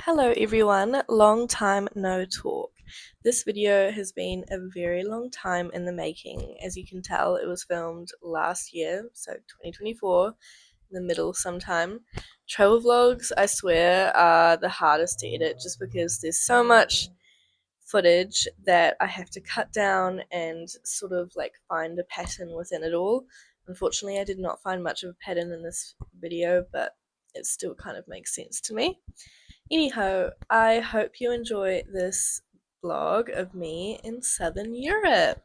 Hello everyone, long time no talk. This video has been a very long time in the making. As you can tell, it was filmed last year, so 2024, in the middle sometime. Travel vlogs, I swear, are the hardest to edit just because there's so much footage that I have to cut down and sort of like find a pattern within it all. Unfortunately, I did not find much of a pattern in this video, but it still kind of makes sense to me. Anyhow, I hope you enjoy this vlog of me in Southern Europe.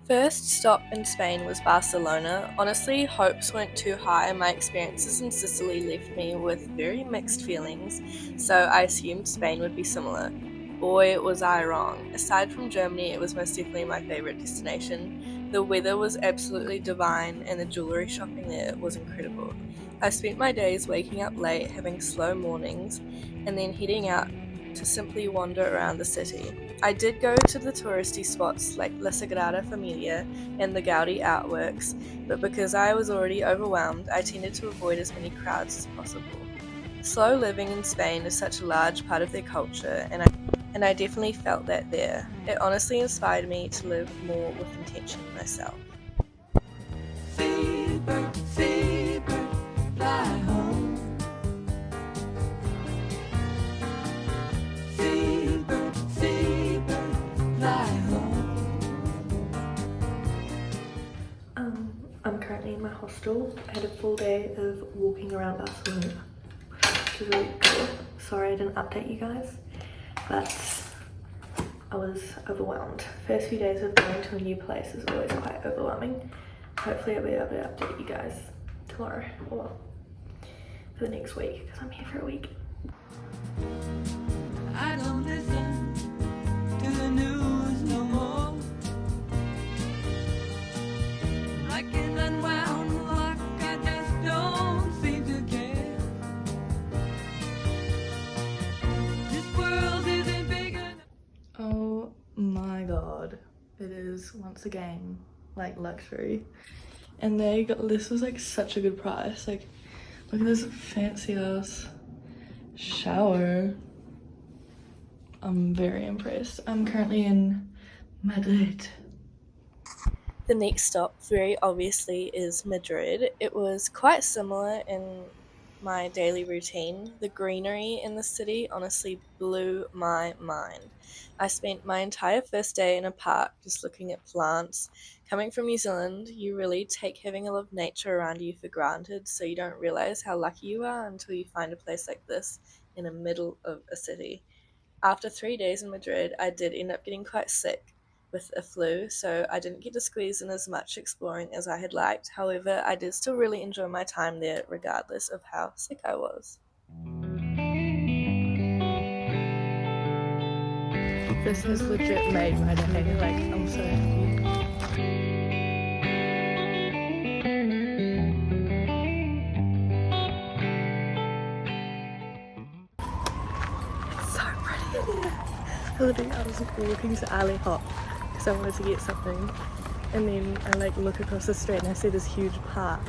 First stop in Spain was Barcelona. Honestly, hopes weren't too high. My experiences in Sicily left me with very mixed feelings, so I assumed Spain would be similar. Boy, was I wrong. Aside from Germany, it was most definitely my favourite destination. The weather was absolutely divine, and the jewellery shopping there was incredible. I spent my days waking up late, having slow mornings, and then heading out to simply wander around the city. I did go to the touristy spots like La Sagrada Familia and the Gaudi artworks, but because I was already overwhelmed, I tended to avoid as many crowds as possible. Slow living in Spain is such a large part of their culture, and I definitely felt that there. It honestly inspired me to live more with intention myself. Seabird, seabird, fly home. Seabird, seabird, fly home. I'm currently in my hostel. I had a full day of walking around Barcelona, which is really cool. Sorry I didn't update you guys, but I was overwhelmed. First few days of going to a new place is always quite overwhelming. Hopefully I'll be able to update you guys tomorrow or for the next week because I'm here for a week. I don't listen to the news no more. Like an unwound clock, I just don't seem to care. This world isn't big enough. Oh my god, it is once again like luxury, and this was like such a good price. Like, look at this fancy ass shower. I'm very impressed. I'm currently in Madrid. The next stop, very obviously, is Madrid. It was quite similar in my daily routine. The greenery in the city honestly blew my mind. I spent my entire first day in a park just looking at plants. Coming from New Zealand, you really take having a lot of nature around you for granted, so you don't realize how lucky you are until you find a place like this in the middle of a city. After 3 days in Madrid, I did end up getting quite sick with a flu, so I didn't get to squeeze in as much exploring as I had liked. However, I did still really enjoy my time there regardless of how sick I was. This has legit made my day. Like, I'm so happy. So pretty in here. I was walking to Ali Hop because I wanted to get something, and then I like look across the street and I see this huge park.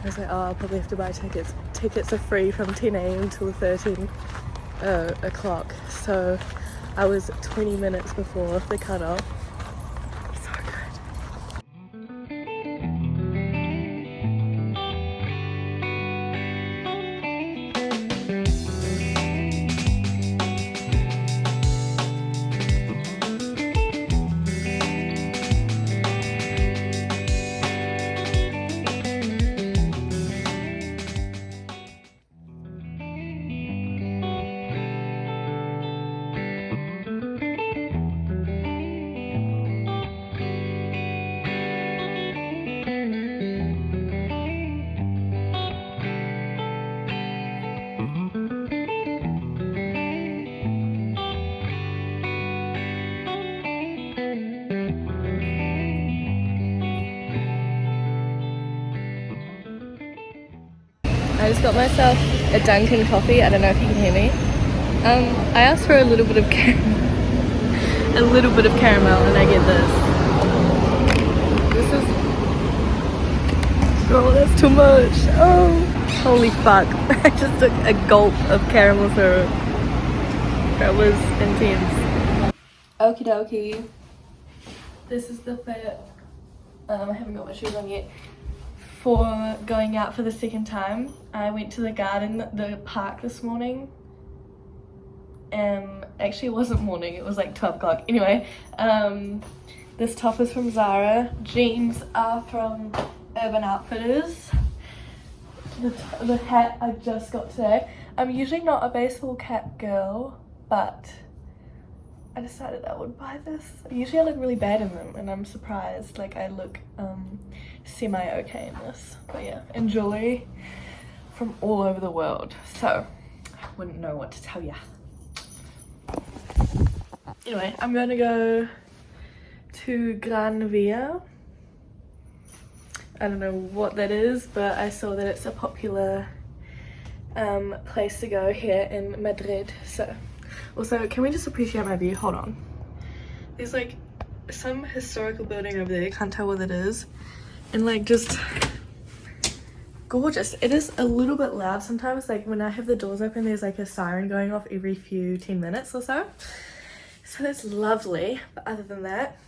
I was like, oh, I'll probably have to buy tickets. Tickets are free from 10 a.m. till 13 o'clock, so I was 20 minutes before the cutoff. So good. I just got myself a Dunkin' coffee. I don't know if you can hear me. I asked for a little bit of caramel, and I get this. This is, oh, that's too much. Oh. Holy fuck. I just took a gulp of caramel syrup. That was intense. Okie dokie. This is the fit. I haven't got my shoes on yet. For going out for the second time, I went to the park this morning. Actually it wasn't morning, it was like 12 o'clock. Anyway, this top is from Zara. Jeans are from Urban Outfitters. The hat I just got today. I'm usually not a baseball cap girl, but I decided I would buy this. Usually I look really bad in them, and I'm surprised. Like, I look semi-okay in this. But yeah, and jewelry from all over the world. So, I wouldn't know what to tell ya. Anyway, I'm gonna go to Gran Via. I don't know what that is, but I saw that it's a popular place to go here in Madrid. So, also, can we just appreciate my view? Hold on. There's like some historical building over there, can't tell what it is. And like just gorgeous. It is a little bit loud sometimes, like when I have the doors open there's like a siren going off every 10 minutes or so. So that's lovely, but other than that,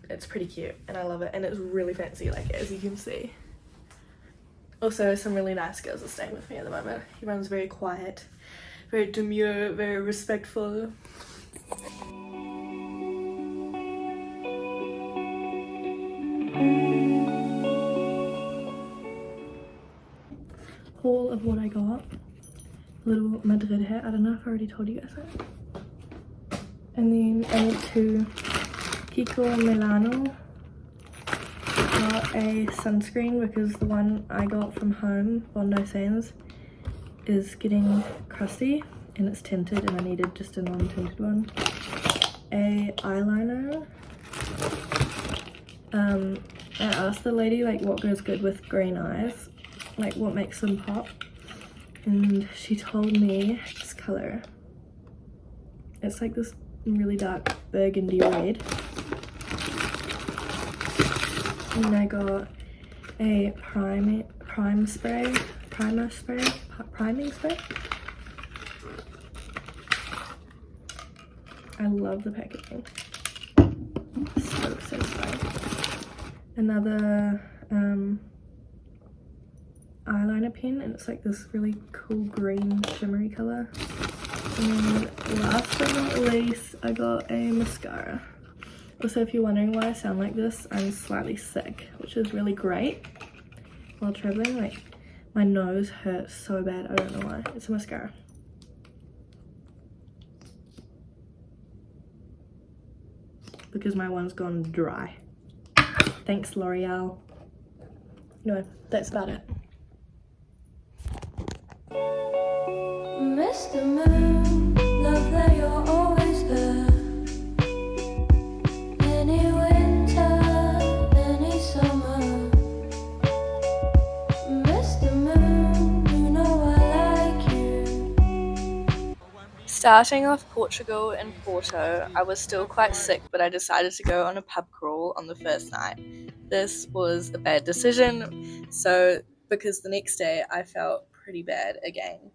it's pretty cute and I love it, and it's really fancy, like as you can see. Also, some really nice girls are staying with me at the moment. Everyone's very quiet, very demure, very respectful. Haul of what I got. Little Madrid hat. I don't know if I already told you guys that. And then I went to Pico Milano. Got a sunscreen because the one I got from home, Bondi Sands, is getting crusty and it's tinted and I needed just a non-tinted one. A eyeliner. I asked the lady like what goes good with green eyes, like what makes them pop, and she told me this color. It's like this really dark burgundy red. And I got a priming spray. I love the packaging. So satisfying. Another eyeliner pen, and it's like this really cool green shimmery color. And last but not least, I got a mascara. Also, if you're wondering why I sound like this, I'm slightly sick, which is really great while traveling. Like, my nose hurts so bad, I don't know why. It's a mascara. Because my one's gone dry. Thanks, L'Oreal. No, that's about it. Mr. Moon, love that you're always there. Any winter, any summer. Mr. Moon, you know I like you. Starting off Portugal and Porto, I was still quite sick, but I decided to go on a pub crawl on the first night. This was a bad decision, because the next day I felt pretty bad again.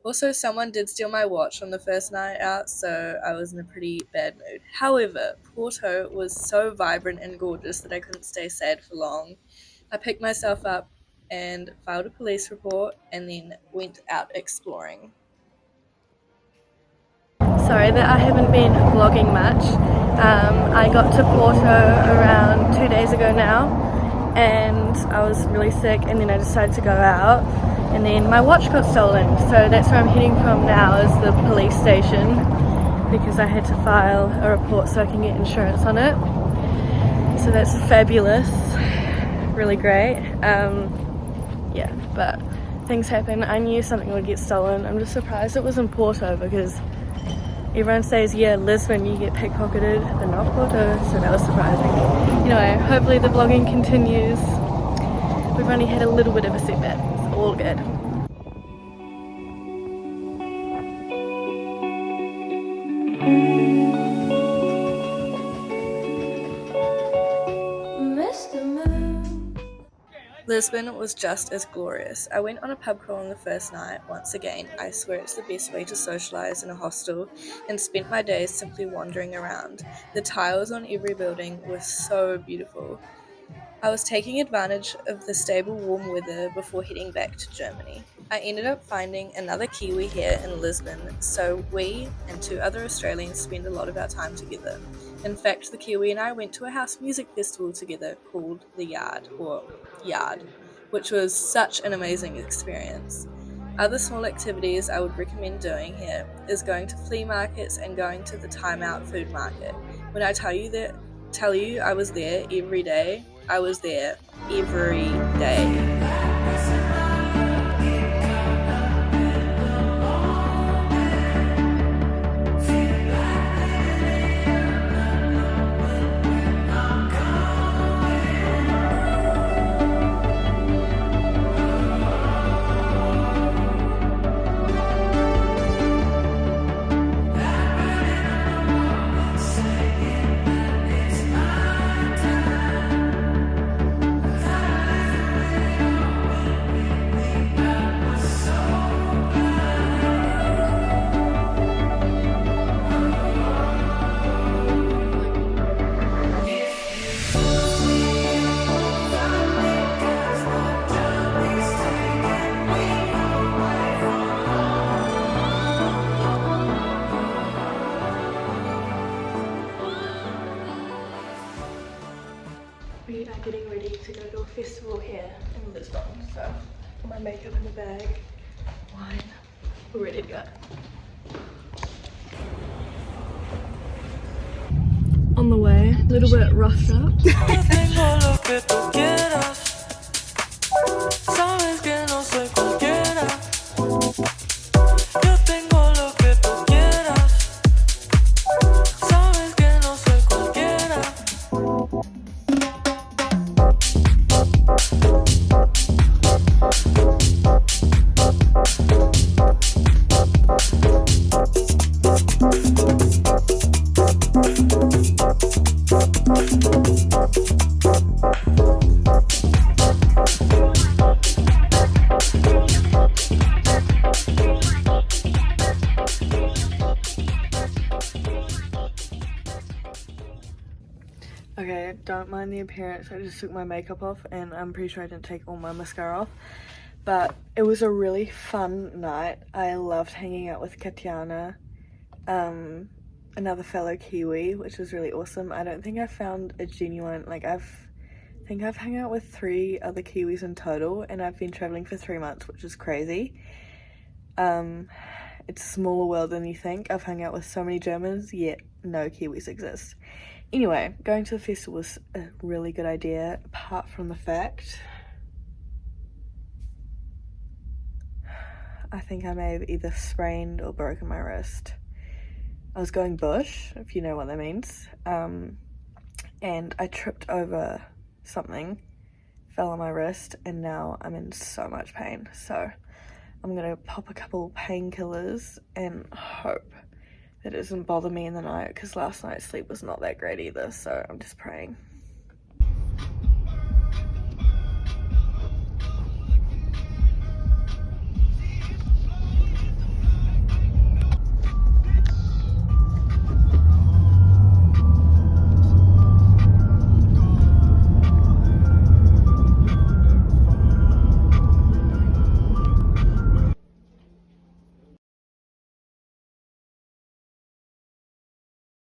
Also, someone did steal my watch on the first night out, so I was in a pretty bad mood. However, Porto was so vibrant and gorgeous that I couldn't stay sad for long. I picked myself up and filed a police report and then went out exploring. Sorry that I haven't been vlogging much. I got to Porto around 2 days ago now, and I was really sick, and then I decided to go out, and then my watch got stolen, so that's where I'm heading from now, is the police station, because I had to file a report so I can get insurance on it. So that's fabulous, really great. Yeah, but things happen. I knew something would get stolen. I'm just surprised it was in Porto, because everyone says, yeah, Lisbon you get pickpocketed, but not Porto, so that was surprising. Anyway, hopefully the vlogging continues. We've only had a little bit of a setback, it's all good. Mr. Moon. Lisbon was just as glorious. I went on a pub crawl on the first night. Once again, I swear it's the best way to socialise in a hostel, and spent my days simply wandering around. The tiles on every building were so beautiful. I was taking advantage of the stable warm weather before heading back to Germany. I ended up finding another Kiwi here in Lisbon, so we and 2 other Australians spend a lot of our time together. In fact, the Kiwi and I went to a house music festival together called The Yard, or Yard, which was such an amazing experience. Other small activities I would recommend doing here is going to flea markets and going to the Time Out food market. When I tell you I was there every day, I was there every day. We are getting ready to go to a festival here in Lisbon, so put my makeup in the bag, wine, we're ready to go. On the way, a little bit roughed up. Okay, don't mind the appearance, I just took my makeup off and I'm pretty sure I didn't take all my mascara off. But it was a really fun night. I loved hanging out with Katiana, another fellow Kiwi, which was really awesome. I don't think I found a genuine, like I think I've hung out with 3 other Kiwis in total, and I've been traveling for 3 months, which is crazy. It's a smaller world than you think. I've hung out with so many Germans, yet no Kiwis exist. Anyway, going to the festival was a really good idea, apart from the fact I think I may have either sprained or broken my wrist. I was going bush, if you know what that means, and I tripped over something, fell on my wrist, and now I'm in so much pain. So I'm gonna pop a couple painkillers and hope that it doesn't bother me in the night, because last night's sleep was not that great either, so I'm just praying.